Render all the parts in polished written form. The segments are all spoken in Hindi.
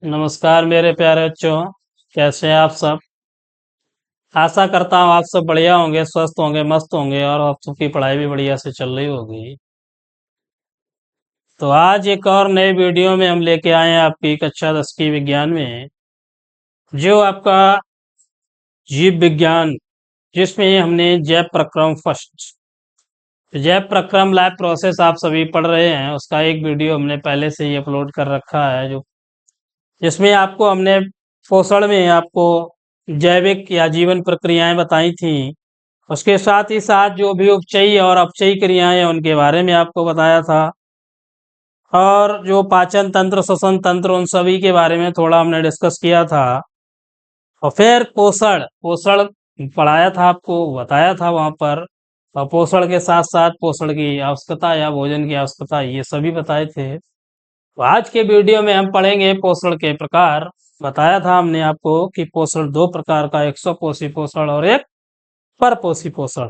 नमस्कार मेरे प्यारे बच्चों, कैसे हैं आप सब। आशा करता हूँ आप सब बढ़िया होंगे, स्वस्थ होंगे, मस्त होंगे और आप सबकी पढ़ाई भी बढ़िया से चल रही होगी। तो आज एक और नए वीडियो में हम लेके आए हैं आपकी कक्षा 10 की विज्ञान में, जो आपका जीव विज्ञान, जिसमें हमने जैव प्रक्रम फर्स्ट, जैव प्रक्रम लाइफ प्रोसेस आप सभी पढ़ रहे हैं, उसका एक वीडियो हमने पहले से ही अपलोड कर रखा है, जो जिसमें आपको हमने पोषण में आपको जैविक या जीवन प्रक्रियाएं बताई थी। उसके साथ ही साथ जो भी उपचयी और अपचयी क्रियाएं हैं उनके बारे में आपको बताया था, और जो पाचन तंत्र, श्वसन तंत्र, उन सभी के बारे में थोड़ा हमने डिस्कस किया था। और फिर पोषण पोषण पढ़ाया था, आपको बताया था वहां पर। और पोषण के साथ साथ पोषण की आवश्यकता या भोजन की आवश्यकता, ये सभी बताए थे। तो आज के वीडियो में हम पढ़ेंगे पोषण के प्रकार। बताया था हमने आपको कि पोषण दो प्रकार का, एक स्वपोषी पोषण और एक परपोषी पोषण।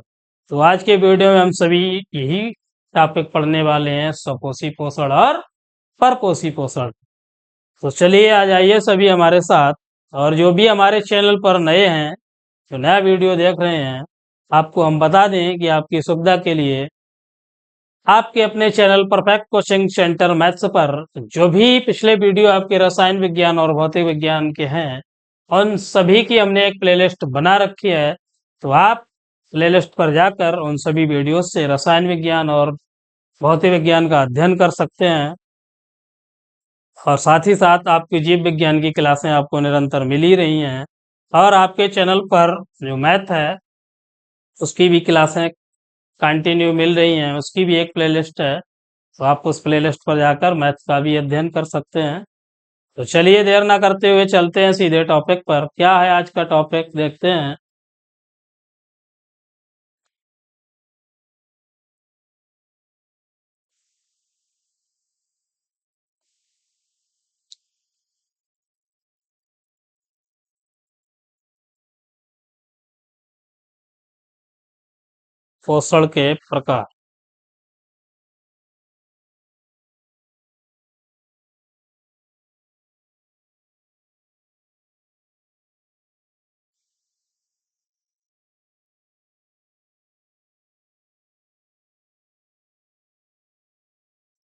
तो आज के वीडियो में हम सभी यही टॉपिक पढ़ने वाले हैं, स्वपोषी पोषण और परपोषी पोषण। तो चलिए आ जाइए सभी हमारे साथ। और जो भी हमारे चैनल पर नए हैं, जो नया वीडियो देख रहे हैं, आपको हम बता दें कि आपकी सुविधा के लिए आपके अपने channel perfect coaching centre maths पर जो भी पिछले वीडियो आपके रसायन विज्ञान और भौतिक विज्ञान के हैं, उन सभी की हमने एक प्लेलिस्ट बना रखी है। तो आप प्लेलिस्ट पर जाकर उन सभी वीडियो से रसायन विज्ञान और भौतिक विज्ञान का अध्ययन कर सकते हैं। और साथ ही साथ आपकी जीव विज्ञान की क्लासें आपको निरंतर मिल ही रही हैं, और आपके चैनल पर जो मैथ है उसकी भी क्लासें कंटिन्यू मिल रही हैं, उसकी भी एक प्लेलिस्ट है। तो आप उस प्लेलिस्ट पर जाकर मैथ्स का भी अध्ययन कर सकते हैं। तो चलिए देर ना करते हुए चलते हैं सीधे टॉपिक पर। क्या है आज का टॉपिक, देखते हैं। पोषण के प्रकार।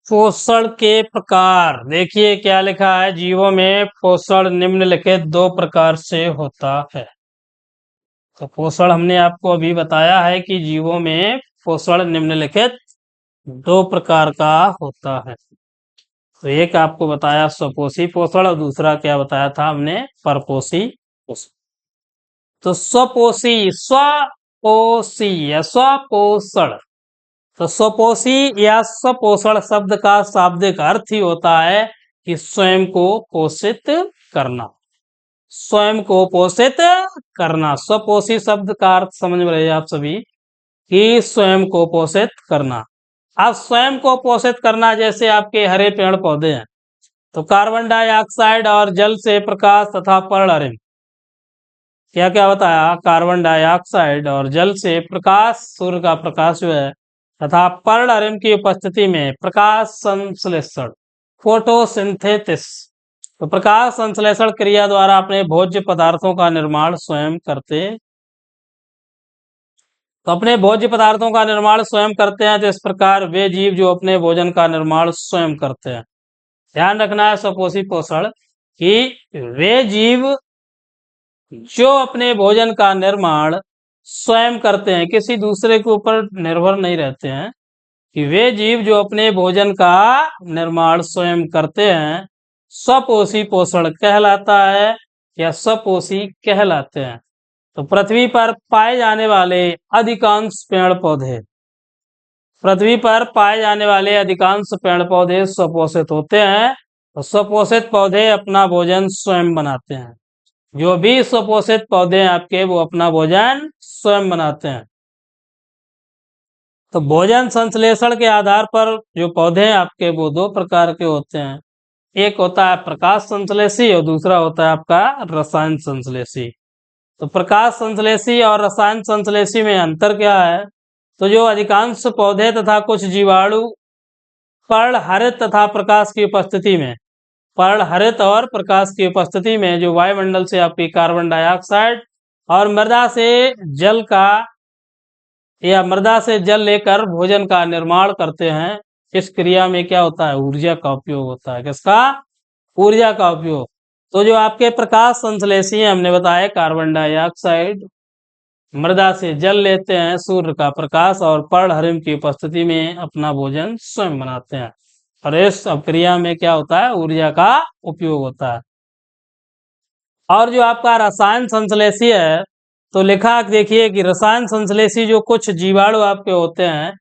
पोषण के प्रकार देखिए क्या लिखा है, जीवों में पोषण निम्नलिखित दो प्रकार से होता है। तो पोषण हमने आपको अभी बताया है कि जीवों में पोषण निम्नलिखित दो प्रकार का होता है। तो एक आपको बताया स्वपोषी पोषण, और दूसरा क्या बताया था हमने, परपोषी पोषण। तो स्वपोषी या स्वपोषण, तो स्वपोषी या स्वपोषण शब्द का शाब्दिक अर्थ ही होता है कि स्वयं को पोषित करना, स्वयं को पोषित करना। स्वपोषी शब्द का अर्थ समझ में रहे आप सभी कि स्वयं को पोषित करना। आप स्वयं को पोषित करना, जैसे आपके हरे पेड़ पौधे हैं, तो कार्बन डाइऑक्साइड और जल से प्रकाश तथा पर्णरिम, क्या क्या बताया, कार्बन डाइऑक्साइड और जल से प्रकाश, सूर्य का प्रकाश जो है, तथा पर्णरिम की उपस्थिति में प्रकाश संश्लेषण, फोटोसिंथेसिस, तो प्रकाश संश्लेषण क्रिया द्वारा अपने भोज्य पदार्थों का निर्माण स्वयं करते, तो अपने भोज्य पदार्थों का निर्माण स्वयं करते हैं। तो इस प्रकार वे जीव जो अपने भोजन का निर्माण स्वयं करते हैं, ध्यान रखना है स्वपोषी पोषण कि वे जीव जो अपने भोजन का निर्माण स्वयं करते हैं, किसी दूसरे के ऊपर निर्भर नहीं रहते हैं, कि वे जीव जो अपने भोजन का निर्माण स्वयं करते हैं, स्वपोषी पोषण कहलाता है या स्वपोषी कहलाते हैं। तो पृथ्वी पर पाए जाने वाले अधिकांश पेड़ पौधे, पृथ्वी पर पाए जाने वाले अधिकांश पेड़ पौधे स्वपोषित होते हैं। तो स्वपोषित पौधे अपना भोजन स्वयं बनाते हैं। जो भी स्वपोषित पौधे हैं आपके, वो अपना भोजन स्वयं बनाते हैं। तो भोजन संश्लेषण के आधार पर जो पौधे हैं आपके, वो दो प्रकार के होते हैं। एक होता है प्रकाश संश्लेषी और दूसरा होता है आपका रसायन संश्लेषी। तो प्रकाश संश्लेषी और रसायन संश्लेषी में अंतर क्या है, तो जो अधिकांश पौधे तथा कुछ जीवाणु पर्णहरित तथा प्रकाश की उपस्थिति में पर्णहरित और प्रकाश की उपस्थिति में जो वायुमंडल से आपकी कार्बन डाइऑक्साइड और मृदा से जल का या मृदा से जल लेकर भोजन का निर्माण करते हैं। इस क्रिया में क्या होता है? ऊर्जा का उपयोग होता है। किसका? ऊर्जा का उपयोग। तो जो आपके प्रकाश संश्लेषी हैं, हमने बताया कार्बन डाइऑक्साइड, मृदा से जल लेते हैं, सूर्य का प्रकाश और पर्णहरित की उपस्थिति में अपना भोजन स्वयं बनाते हैं। और इस अभिक्रिया में क्या होता है? ऊर्जा का उपयोग होता है। और जो आपका रसायन संश्लेषी है, तो लिखा देखिए कि रसायन संश्लेषी जो कुछ जीवाणु आपके होते हैं,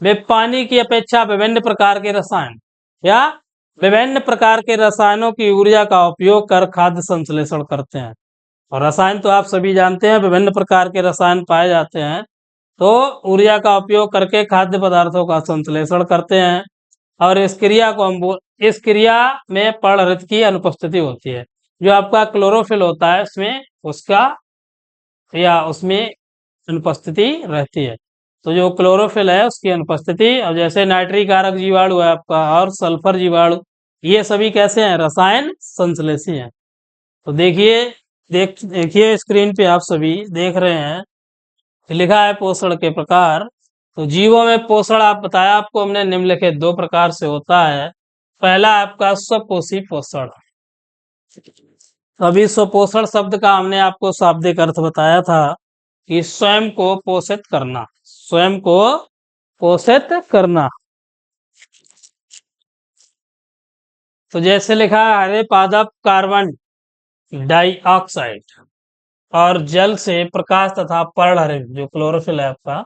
वे पानी की अपेक्षा विभिन्न प्रकार के रसायन या विभिन्न प्रकार के रसायनों की ऊर्जा का उपयोग कर खाद्य संश्लेषण करते हैं। और रसायन तो आप सभी जानते हैं, विभिन्न प्रकार के रसायन पाए जाते हैं, तो ऊर्जा का उपयोग करके खाद्य पदार्थों का संश्लेषण करते हैं। और इस क्रिया को इस क्रिया में पर्णहरित की अनुपस्थिति होती है। जो आपका क्लोरोफिल होता है उसमें उसमें अनुपस्थिति रहती है। तो जो क्लोरोफिल है उसकी अनुपस्थिति, और जैसे नाइट्रिक कारक जीवाणु है आपका और सल्फर जीवाणु, ये सभी कैसे हैं? रसायन संश्लेषी हैं। तो देखिए स्क्रीन पे आप सभी देख रहे हैं, लिखा है पोषण के प्रकार। तो जीवों में पोषण आप बताया आपको हमने निम्नलिखित 2 प्रकार से होता है। पहला आपका स्वपोषी पोषण। अभी स्वपोषण शब्द का हमने आपको शाब्दिक अर्थ बताया था कि स्वयं को पोषित करना, स्वयं को पोषित करना। तो जैसे लिखा है, हरे पादप कार्बन डाइऑक्साइड और जल से प्रकाश तथा पर्णहरित जो क्लोरोफिल है आपका,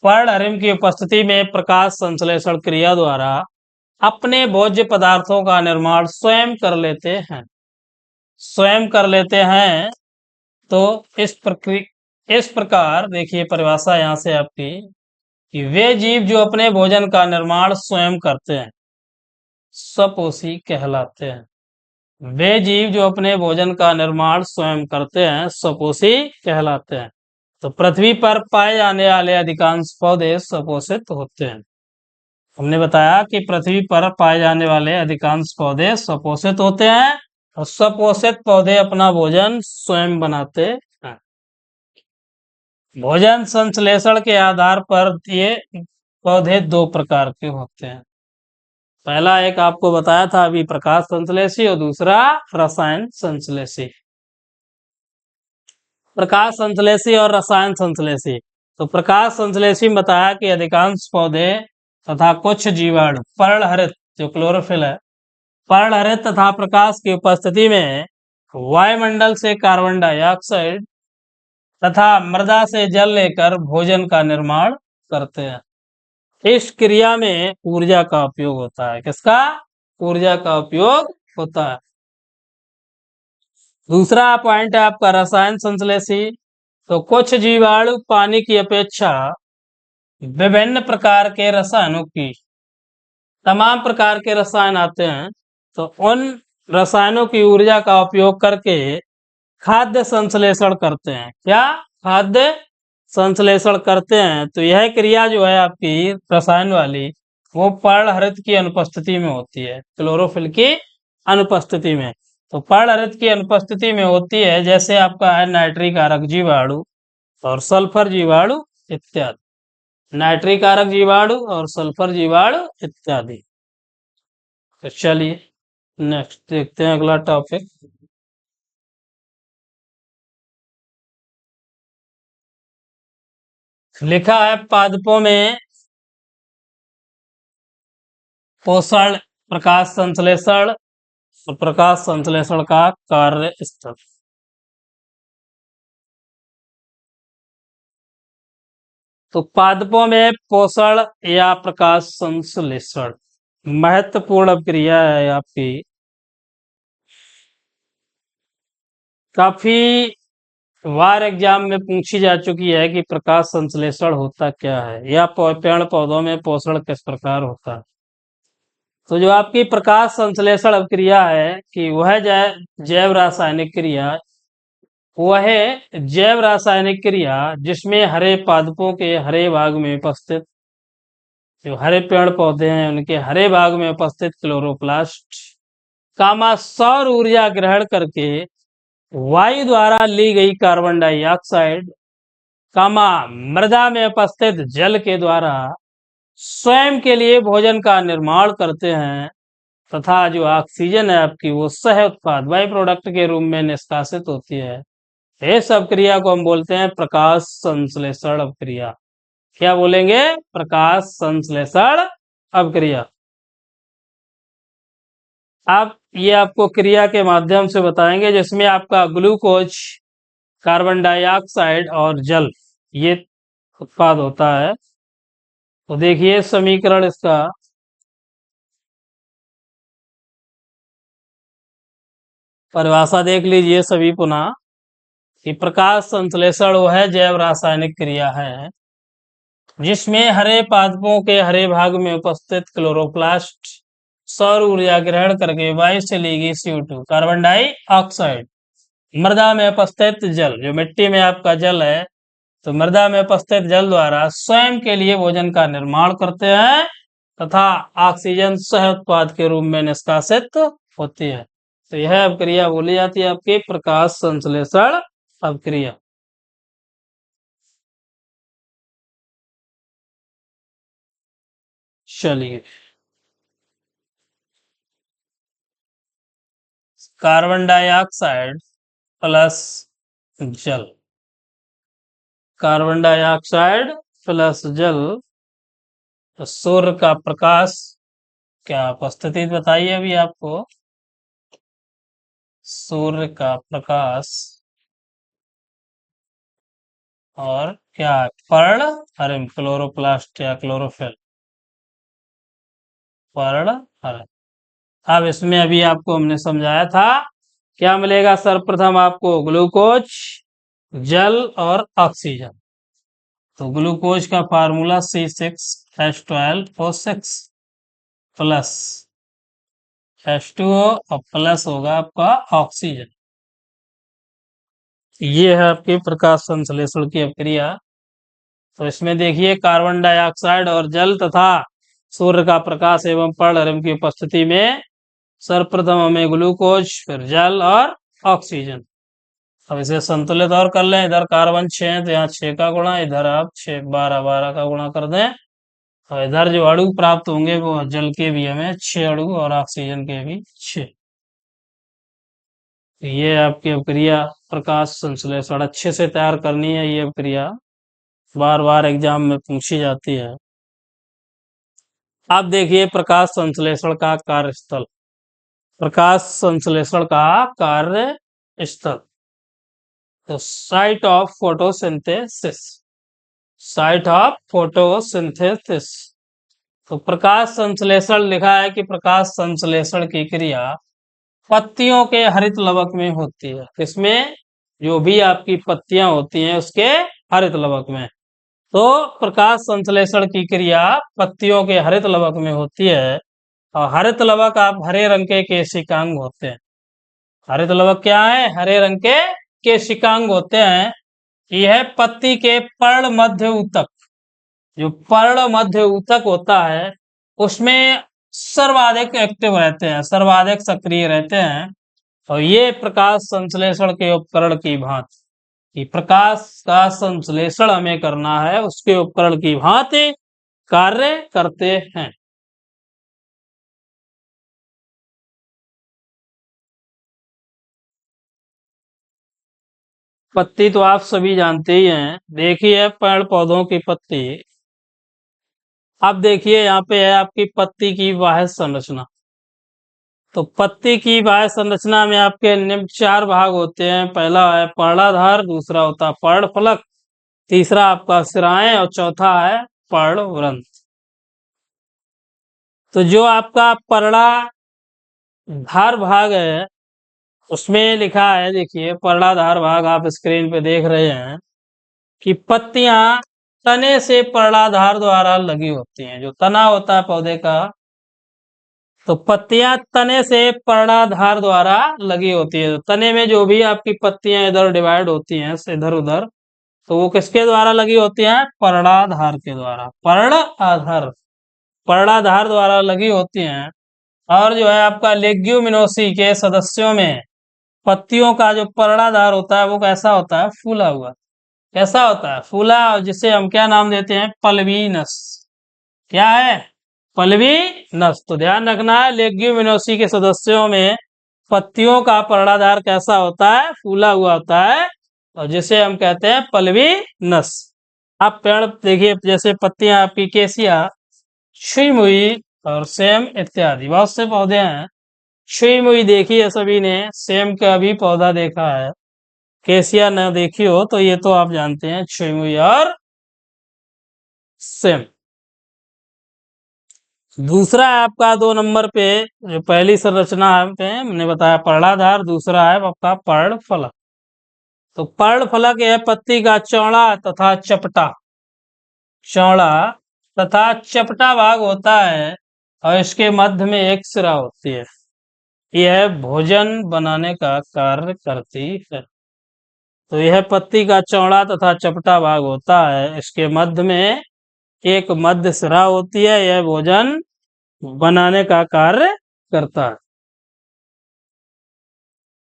पर्णहरित की उपस्थिति में प्रकाश संश्लेषण क्रिया द्वारा अपने भोज्य पदार्थों का निर्माण स्वयं कर लेते हैं। स्वयं कर लेते हैं। तो इस प्रकार देखिए परिभाषा यहाँ से आपकी कि वे जीव जो अपने भोजन का निर्माण स्वयं करते हैं, स्वपोषी कहलाते हैं। वे जीव जो अपने भोजन का निर्माण स्वयं करते हैं, स्वपोषी कहलाते हैं। तो पृथ्वी पर पाए जाने वाले अधिकांश पौधे स्वपोषित होते हैं। हमने बताया कि पृथ्वी पर पाए जाने वाले अधिकांश पौधे स्वपोषित होते हैं और स्वपोषित पौधे अपना भोजन स्वयं बनाते हैं। भोजन संश्लेषण के आधार पर ये पौधे 2 प्रकार के होते हैं। पहला एक आपको बताया था अभी, प्रकाश संश्लेषी, और दूसरा रसायन संश्लेषी। प्रकाश संश्लेषी और रसायन संश्लेषी। तो प्रकाश संश्लेषी में बताया कि अधिकांश पौधे तथा कुछ जीवाणु पर्णहरित जो क्लोरोफिल है, पर्णहरित तथा प्रकाश की उपस्थिति में वायुमंडल से कार्बन डाइऑक्साइड तथा मृदा से जल लेकर भोजन का निर्माण करते हैं। इस क्रिया में ऊर्जा का उपयोग होता है। किसका? ऊर्जा का उपयोग होता है। दूसरा पॉइंट है आपका रसायन संश्लेषी। तो कुछ जीवाणु पानी की अपेक्षा विभिन्न प्रकार के रसायनों की, तमाम प्रकार के रसायन आते हैं, तो उन रसायनों की ऊर्जा का उपयोग करके खाद्य संश्लेषण करते हैं। क्या? खाद्य संश्लेषण करते हैं। तो यह क्रिया जो है आपकी रसायन वाली, वो पर्णहरित की अनुपस्थिति में होती है, क्लोरोफिल की अनुपस्थिति में। तो पर्णहरित की अनुपस्थिति में होती है, जैसे आपका है नाइट्रिक कारक जीवाणु और सल्फर जीवाणु इत्यादि। नाइट्रिक कारक जीवाणु और सल्फर जीवाणु इत्यादि। तो चलिए नेक्स्ट देखते हैं अगला टॉपिक। लिखा है पादपों में पोषण, प्रकाश संश्लेषण और प्रकाश संश्लेषण का कार्य स्थल। तो पादपों में पोषण या प्रकाश संश्लेषण महत्वपूर्ण क्रिया है आपकी। काफी बार एग्जाम में पूछी जा चुकी है कि प्रकाश संश्लेषण होता क्या है या पेड़ पौधों में पोषण किस प्रकार होता है। तो जो आपकी प्रकाश संश्लेषण अभिक्रिया है कि वह जैव रासायनिक क्रिया, वह जैव रासायनिक क्रिया जिसमें हरे पादपों के हरे भाग में उपस्थित जो हरे पेड़ पौधे हैं उनके हरे भाग में उपस्थित क्लोरोप्लास्ट कामा सौर ऊर्जा ग्रहण करके वायु द्वारा ली गई कार्बन डाइऑक्साइड कामा मृदा में उपस्थित जल के द्वारा स्वयं के लिए भोजन का निर्माण करते हैं तथा जो ऑक्सीजन है आपकी वो सह उत्पाद बाई प्रोडक्ट के रूप में निष्कासित होती है। इस अभिक्रिया को हम बोलते हैं प्रकाश संश्लेषण अभिक्रिया। क्या बोलेंगे? प्रकाश संश्लेषण अभिक्रिया। आप ये आपको क्रिया के माध्यम से बताएंगे जिसमें आपका ग्लूकोज, कार्बन डाइऑक्साइड और जल ये उत्पाद होता है। तो देखिए समीकरण इसका, परिभाषा देख लीजिए सभी पुनः कि प्रकाश संश्लेषण वो है जैव रासायनिक क्रिया है जिसमें हरे पादपों के हरे भाग में उपस्थित क्लोरोप्लास्ट सौर ऊर्जा ग्रहण करके वायु से ली गई CO2 कार्बन डाइऑक्साइड मृदा में उपस्थित जल, जो मिट्टी में आपका जल है, तो मृदा में उपस्थित जल द्वारा स्वयं के लिए भोजन का निर्माण करते हैं तथा ऑक्सीजन सह उत्पाद के रूप में निष्कासित होती है। तो यह अभिक्रिया बोली जाती है आपकी प्रकाश संश्लेषण अभिक्रिया। चलिए, कार्बन डाइऑक्साइड प्लस जल, कार्बन डाइऑक्साइड प्लस जल, तो सूर्य का प्रकाश, क्या उपस्थिति बताइए अभी आपको, सूर्य का प्रकाश और क्या पर्ण हरित क्लोरोप्लास्ट या क्लोरोफिल पर्ण हरित। अब इसमें अभी आपको हमने समझाया था क्या मिलेगा, सर्वप्रथम आपको ग्लूकोज, जल और ऑक्सीजन। तो ग्लूकोज का फार्मूला C6H12O6 प्लस H2O और प्लस होगा आपका ऑक्सीजन। ये है आपकी प्रकाश संश्लेषण की अभिक्रिया। तो इसमें देखिए कार्बन डाइऑक्साइड और जल तथा सूर्य का प्रकाश एवं पर्णरम की उपस्थिति में सर्वप्रथम हमें ग्लूकोज, फिर जल और ऑक्सीजन। अब इसे संतुलित और कर लें, इधर कार्बन 6 तो यहाँ 6 का गुणा, इधर आप 6 12 का गुणा कर दें, और इधर जो अणु प्राप्त होंगे वो जल के भी हमें 6 अणु और ऑक्सीजन के भी 6। ये आपकी अभिक्रिया प्रकाश संश्लेषण अच्छे से तैयार करनी है। ये अभिक्रिया बार बार एग्जाम में पूछी जाती है। आप देखिए प्रकाश संश्लेषण का कार्यस्थल, प्रकाश संश्लेषण का कार्य स्थल, तो site of photosynthesis, site of photosynthesis. तो प्रकाश संश्लेषण लिखा है कि प्रकाश संश्लेषण की क्रिया पत्तियों के हरित लवक में होती है। इसमें जो भी आपकी पत्तियां होती हैं उसके हरित लवक में, तो प्रकाश संश्लेषण की क्रिया पत्तियों के हरित लवक में होती है। और हरित लवक आप हरे रंग के केशिकांग होते हैं। हरित लवक क्या है? हरे रंग के केशिकांग होते हैं। यह पत्ती के पर्ण मध्य ऊतक, जो पर्ण मध्य ऊतक होता है उसमें सर्वाधिक एक्टिव रहते हैं, सर्वाधिक सक्रिय रहते हैं। और ये प्रकाश संश्लेषण के उपकरण की भांति, कि प्रकाश का संश्लेषण हमें करना है उसके उपकरण की भांति कार्य करते हैं। पत्ती तो आप सभी जानते ही हैं, देखिए पेड़ पौधों की पत्ती। अब देखिए यहाँ पे है आपकी पत्ती की बाह्य संरचना। तो पत्ती की बाह्य संरचना में आपके निम्न 4 भाग होते हैं। पहला है पर्णाधार, दूसरा होता है पर्णफलक, तीसरा आपका सिराएं और चौथा है पर्णवृंत। तो जो आपका पर्णाधार भाग है उसमें लिखा है, देखिए पर्णाधार भाग आप स्क्रीन पे देख रहे हैं कि पत्तियां तने से पर्णाधार द्वारा लगी होती हैं। जो तना होता है पौधे का, तो पत्तियां तने से पर्णाधार द्वारा लगी होती है। तने में जो भी आपकी पत्तियां इधर डिवाइड होती हैं इधर उधर, तो वो किसके द्वारा लगी होती हैं? पर्णाधार के द्वारा, पर्णाधार, पर्णाधार द्वारा लगी होती हैं। और जो है आपका लेग्यूमिनोसी के सदस्यों में पत्तियों का जो पर्णाधार होता है वो कैसा होता है? फूला हुआ। कैसा होता है? फूला, और जिसे हम क्या नाम देते हैं? पल्वीनस। क्या है? पल्वीनस। तो ध्यान रखना है, लेग्यूमिनोसी के सदस्यों में पत्तियों का पर्णाधार कैसा होता है? फूला हुआ होता है, और जिसे हम कहते हैं पल्वीनस। आप पेड़ देखिए, जैसे पत्तियां आपकी केसिया, छुई मुई और सेम इत्यादि बहुत से पौधे हैं। छुई मुई देखी है सभी ने, सेम का भी पौधा देखा है, केसिया न देखी हो तो ये तो आप जानते हैं, छुई मुई और सेम। दूसरा है आपका 2 नंबर पे, जो पहली संरचना पे हमने बताया पर्णाधार, दूसरा है आपका पर्णफलक। तो पर्णफलक यह पत्ती का चौड़ा तथा चपटा, चौड़ा तथा चपटा भाग होता है, और इसके मध्य में एक सिरा होती है। यह भोजन बनाने का कार्य करती है। तो यह पत्ती का चौड़ा तथा चपटा भाग होता है, इसके मध्य में एक मध्य सिरा होती है, यह भोजन बनाने का कार्य करता है।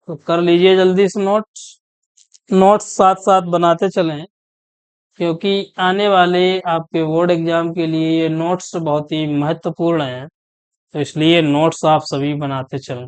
तो कर लीजिए जल्दी से नोट्स, नोट्स साथ साथ बनाते चलें, क्योंकि आने वाले आपके बोर्ड एग्जाम के लिए ये नोट्स बहुत ही महत्वपूर्ण हैं, तो इसलिए नोट्स आप सभी बनाते चलें।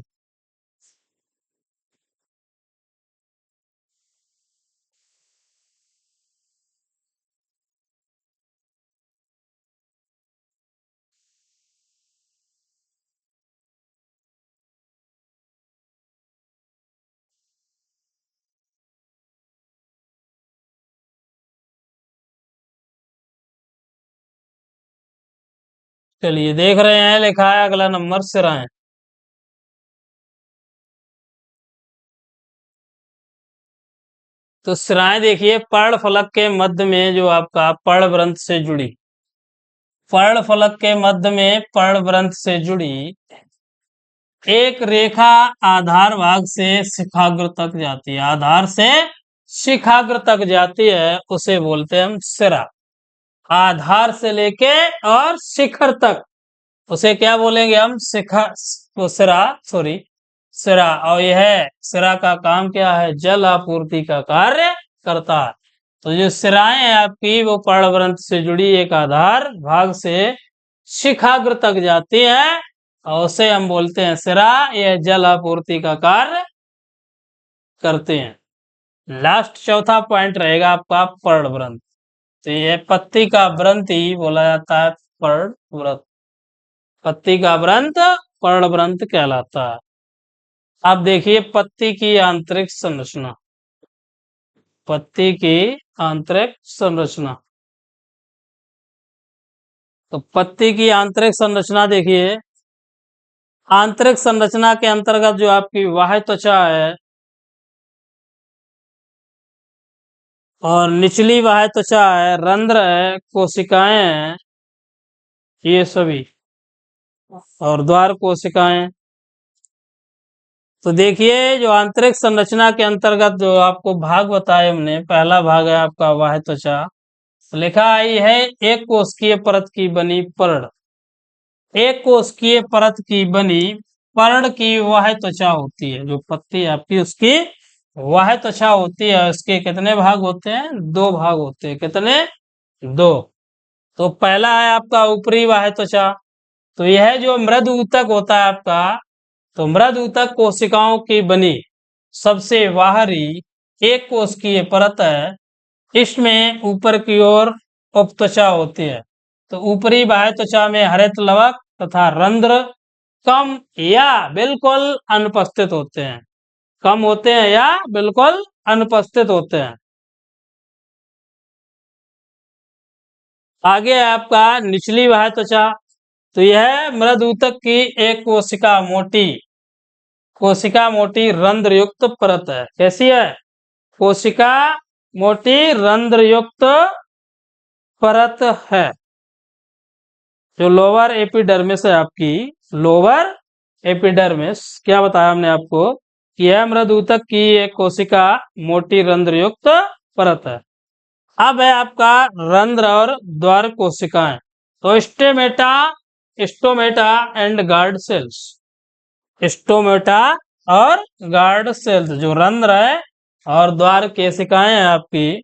चलिए देख रहे हैं, लिखा है अगला नंबर सिराएं। तो सिराएं देखिए, पर्णफलक के मध्य में जो आपका पर्णवृंत से जुड़ी, पर्णफलक के मध्य में पर्णवृंत से जुड़ी एक रेखा आधार भाग से शिखाग्र तक जाती है, आधार से शिखाग्र तक जाती है, उसे बोलते हैं हम सिरा। आधार से लेके और शिखर तक, उसे क्या बोलेंगे हम? शिखा, वो सिरा, सॉरी सिरा। और यह सिरा का काम क्या है? जल आपूर्ति का कार्य करता है। तो जो सिराएं हैं आपकी, वो पर्णवृंत से जुड़ी एक आधार भाग से शिखाग्र तक जाती है, और उसे हम बोलते हैं सिरा। यह जल आपूर्ति का कार्य करते हैं। लास्ट चौथा पॉइंट रहेगा आपका पर्णवृंत। तो यह पत्ती का व्रंत ही बोला जाता है, पर्णवृंत। पत्ती का व्रंत पर्णवृंत कहलाता है। अब देखिए पत्ती की आंतरिक संरचना, पत्ती की आंतरिक संरचना। तो पत्ती की आंतरिक संरचना देखिए, आंतरिक संरचना के अंतर्गत जो आपकी बाह्य त्वचा है और निचली बाह्य त्वचा है, रंध्र है, कोशिकाएं हैं, ये सभी, और द्वार कोशिकाएं। तो देखिए जो आंतरिक संरचना के अंतर्गत जो आपको भाग बताए हमने, पहला भाग है आपका बाह्य त्वचा। लिखा आई है एक कोशिकीय परत की बनी पर्ण। एक कोशिकीय परत की बनी पर्ण की वह त्वचा होती है, जो पत्ती आपकी उसकी वह त्वचा होती है। उसके कितने भाग होते हैं? 2 भाग होते हैं। कितने? 2। तो पहला है आपका ऊपरी बाह्य त्वचा। तो यह जो मृद ऊतक होता है आपका, तो मृद ऊतक कोशिकाओं की बनी सबसे बाहरी एक कोशिकीय परत है। इसमें ऊपर की ओर उपत्वचा होती है। तो ऊपरी बाह्य त्वचा में हरित लवक तथा रंध्र कम या बिल्कुल अनुपस्थित होते हैं। कम होते हैं या बिल्कुल अनुपस्थित होते हैं। आगे है आपका निचली बाह्य त्वचा। तो यह मृद ऊतक की एक कोशिका मोटी रंध्र युक्त परत है। कैसी है? कोशिका मोटी रंध्र युक्त परत है, जो लोअर एपिडर्मिस है आपकी। लोअर एपिडर्मिस, क्या बताया हमने आपको कि यह मृद ऊतक की एक कोशिका मोटी रंध्र युक्त परत है। अब है आपका रंध्र और द्वार कोशिकाएं। तो stomata stomata and guard cells. Stomata और गार्ड सेल्स जो रंध्र है और द्वार केशिकाएं हैं आपकी,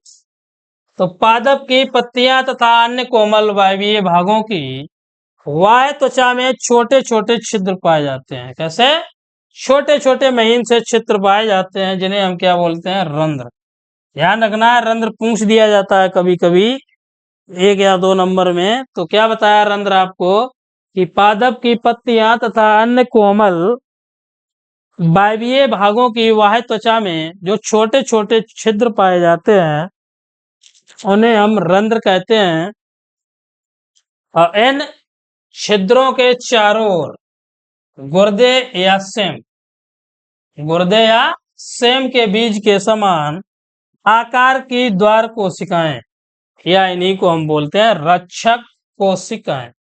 तो पादप की पत्तियां तथा अन्य कोमल वायवीय भागों की वाय त्वचा में छोटे छोटे छिद्र पाए जाते हैं। कैसे? छोटे छोटे महीन से छिद्र पाए जाते हैं, जिन्हें हम क्या बोलते हैं? रंध्र। ध्यान रखना है, रंध्र पूछ दिया जाता है कभी कभी 1 या 2 नंबर में। तो क्या बताया रंध्र आपको कि पादप की पत्तियां तथा अन्य कोमल वायवीय भागों की बाह्य त्वचा में जो छोटे छोटे छिद्र पाए जाते हैं उन्हें हम रंध्र कहते हैं। और इन छिद्रों के चारों ओर गुर्दे या सेम के बीज के समान आकार की द्वार कोशिकाएं, या इन्हीं को हम बोलते हैं रक्षक कोशिकाएं।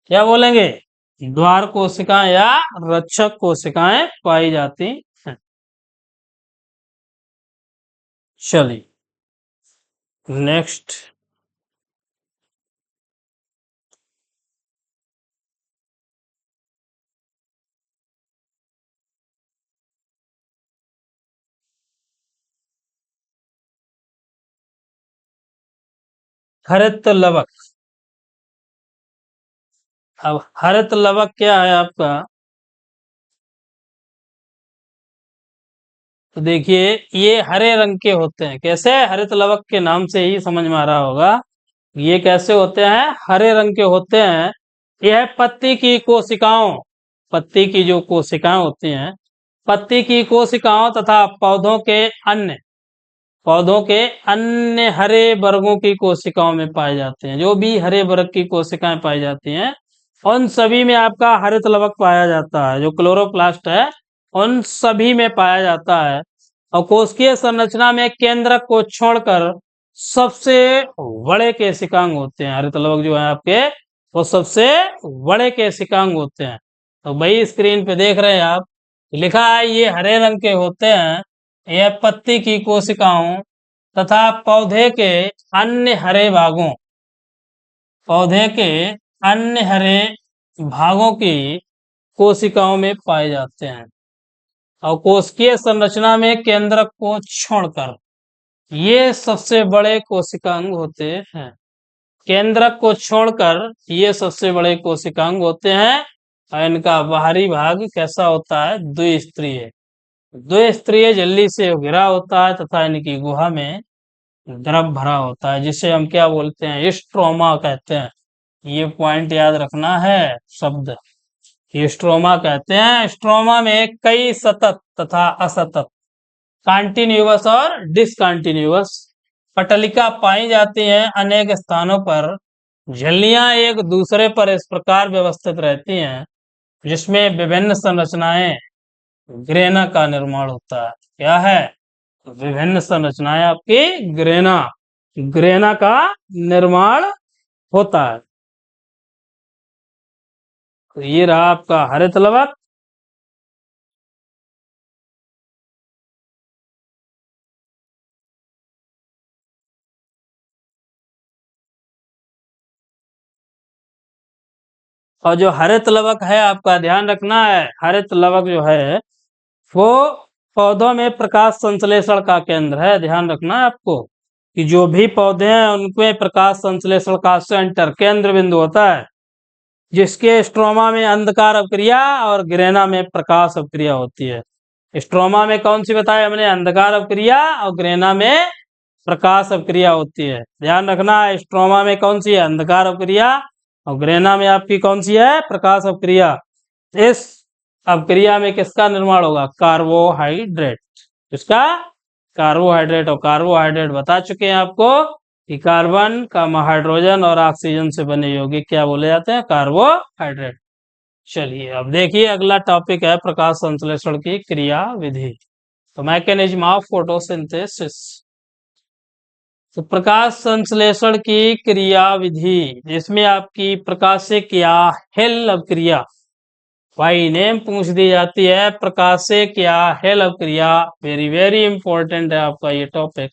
क्या बोलेंगे? द्वार कोशिकाएं या रक्षक कोशिकाएं पाई जाती हैं। चलिए नेक्स्ट, हरित लवक। अब हरित लवक क्या है आपका? तो देखिए, ये हरे रंग के होते हैं। कैसे? हरित लवक के नाम से ही समझ में आ रहा होगा। ये कैसे होते हैं? हरे रंग के होते हैं। यह पत्ती की कोशिकाओं, पत्ती की जो कोशिकाएं होती हैं, पत्ती की कोशिकाओं तथा पौधों के अन्य हरे वर्गों की कोशिकाओं में पाए जाते हैं। जो भी हरे वर्ग की कोशिकाएं पाई जाती हैं उन सभी में आपका हरित लवक पाया जाता है। जो क्लोरोप्लास्ट है उन सभी में पाया जाता है। और कोशिकीय संरचना में केंद्रक को छोड़कर सबसे बड़े केशिकांग होते हैं। हरित लवक जो है आपके, वो सबसे बड़े केशिकांग होते हैं। तो भाई स्क्रीन पे देख रहे हैं आप, लिखा है ये हरे रंग के होते हैं। यह पत्ती की कोशिकाओं तथा पौधे के अन्य हरे भागों की कोशिकाओं में पाए जाते हैं। और कोशिकीय संरचना में केंद्रक को छोड़कर ये सबसे बड़े कोशिकांग होते हैं। केंद्रक को छोड़कर ये सबसे बड़े कोशिकांग होते हैं। और इनका बाहरी भाग कैसा होता है? द्विस्तरीय झिल्ली से घिरा होता है तथा इनकी गुहा में द्रव भरा होता है, जिसे हम क्या बोलते हैं? स्ट्रोमा कहते हैं। ये पॉइंट याद रखना है शब्द, स्ट्रोमा कहते हैं। स्ट्रोमा में कई सतत तथा असतत, कॉन्टिन्यूअस और डिसकॉन्टिन्यूअस पटलिका पाई जाती हैं। अनेक स्थानों पर झिल्लियां एक दूसरे पर इस प्रकार व्यवस्थित रहती हैं जिसमें विभिन्न संरचनाएं ग्रेना का निर्माण होता है। क्या है? विभिन्न संरचनाएं आपकी ग्रेना का निर्माण होता है। तो ये रहा आपका हरित लवक। और जो हरित लवक है आपका, ध्यान रखना है, हरित लवक जो है वो पौधों में प्रकाश संश्लेषण का केंद्र है। ध्यान रखना है आपको कि जो भी पौधे हैं उनमें प्रकाश संश्लेषण का सेंटर, केंद्र बिंदु होता है, जिसके स्ट्रोमा में अंधकार अपक्रिया और ग्रेना में प्रकाश अपक्रिया होती है। स्ट्रोमा में कौन सी बताई हमने? अंधकार अपक्रिया, और ग्रेना में प्रकाश अपक्रिया होती है। ध्यान रखना है, स्ट्रोमा में कौन सी है? अंधकार अपक्रिया, और ग्रेना में आपकी कौन सी है? प्रकाश अपक्रिया। इस अपक्रिया में किसका निर्माण होगा? कार्बोहाइड्रेट। किसका? कार्बोहाइड्रेट। और कार्बोहाइड्रेट बता चुके हैं आपको कि कार्बन का हाइड्रोजन और ऑक्सीजन से बने यौगिक क्या बोले जाते हैं? कार्बोहाइड्रेट। चलिए अब देखिए, अगला टॉपिक है प्रकाश संश्लेषण की क्रिया विधि। तो मैकेनिज्म ऑफ फोटोसिंथेसिस। तो प्रकाश संश्लेषण की क्रिया विधि, जिसमें आपकी प्रकाशिक या हेल अपक्रिया, भाई नेम पूछ दी जाती है। प्रकाशिक या हेल अपक्रिया, वेरी वेरी इंपॉर्टेंट है आपका ये टॉपिक।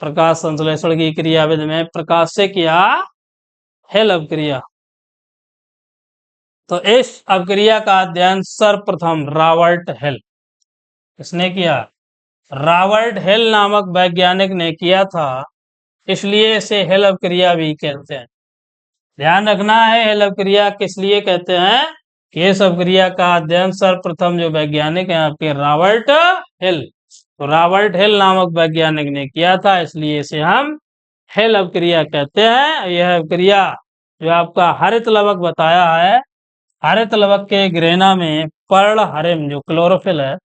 प्रकाश संश्लेषण की क्रिया विधि में प्रकाशिक या हेल अपक्रिया, तो इस अपक्रिया का अध्ययन सर्वप्रथम रॉबर्ट हिल किसने किया? रॉबर्ट हिल नामक वैज्ञानिक ने किया था, इसलिए इसे हिल अपक्रिया भी कहते हैं। ध्यान रखना है, हिल अपक्रिया किस लिए कहते हैं कि इस अपक्रिया का अध्ययन सर्वप्रथम जो वैज्ञानिक है आपके रॉबर्ट हिल, तो रॉबर्ट हिल नामक वैज्ञानिक ने किया था, इसलिए इसे हम हिल अपक्रिया कहते हैं। यह अपक्रिया जो आपका हरित लवक बताया है, हरित लवक के ग्रेना में पर्ल हरिम जो क्लोरोफिल है,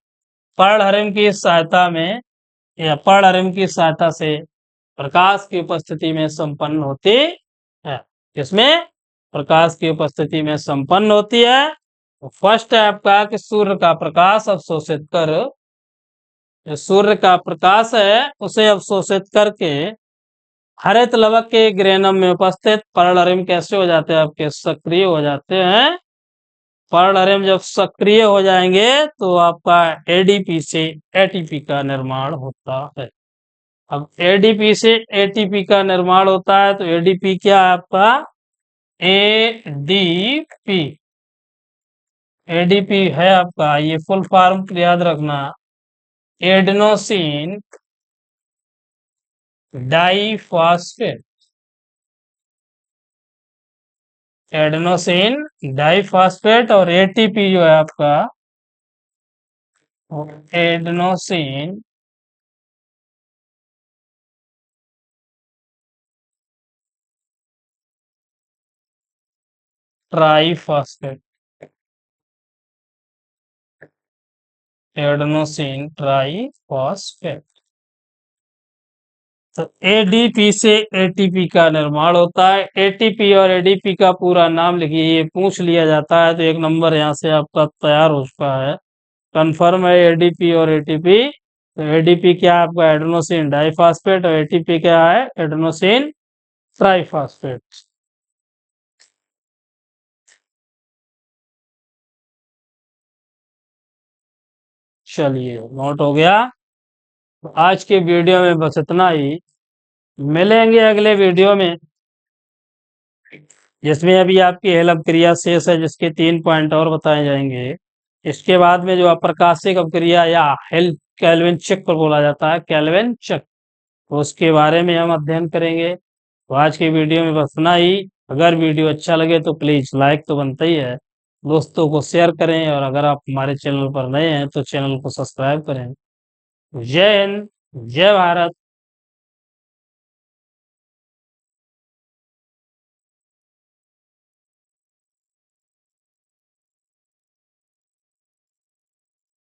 पर्ल हरिम की सहायता में या पर्ल हरिम की सहायता से प्रकाश की उपस्थिति में संपन्न होती है। इसमें प्रकाश की उपस्थिति में संपन्न होती है। तो फर्स्ट है आपका कि सूर्य का प्रकाश अवशोषित कर, जो सूर्य का प्रकाश है उसे अवशोषित करके हरित लवक के ग्रेनम में उपस्थित पर्ल हरिम कैसे हो जाते हैं आपके? सक्रिय हो जाते हैं। पर्ल हरिम जब सक्रिय हो जाएंगे तो आपका एडीपी से एटीपी का निर्माण होता है। अब एडीपी से एटीपी का निर्माण होता है, तो एडीपी क्या है आपका? एडीपी, एडीपी है आपका, ये फुल फॉर्म याद रखना, एडेनोसिन डाइफॉस्फेट, एडेनोसिन डाइफॉस्फेट। और एटीपी जो है आपका एडेनोसिन ट्राइफॉस्फेट, एडेनोसिन ट्राइफॉस्फेट। तो एडीपी से एटीपी का निर्माण होता है। एटीपी और एडीपी का पूरा नाम लिखिए, ये पूछ लिया जाता है तो एक नंबर यहाँ से आपका तैयार हो चुका है। कंफर्म है एडीपी और एटीपी। तो एडीपी क्या है आपका? Adenosine diphosphate. और एटीपी क्या है? Adenosine triphosphate. चलिए, नोट हो गया। तो आज के वीडियो में बस इतना ही। मिलेंगे अगले वीडियो में, जिसमें अभी आपकी हेल अपक्रिया शेष है, जिसके 3 पॉइंट और बताए जाएंगे। इसके बाद में जो अप्रकाशिक अपक्रिया या हेल कैल्विन चक्र बोला जाता है, कैल्विन चक्र, तो उसके बारे में हम अध्ययन करेंगे। तो आज की वीडियो में बस इतना ही। अगर वीडियो अच्छा लगे तो प्लीज लाइक तो बनता ही है, दोस्तों को शेयर करें, और अगर आप हमारे चैनल पर नए हैं तो चैनल को सब्सक्राइब करें। जय हिंद, जय भारत।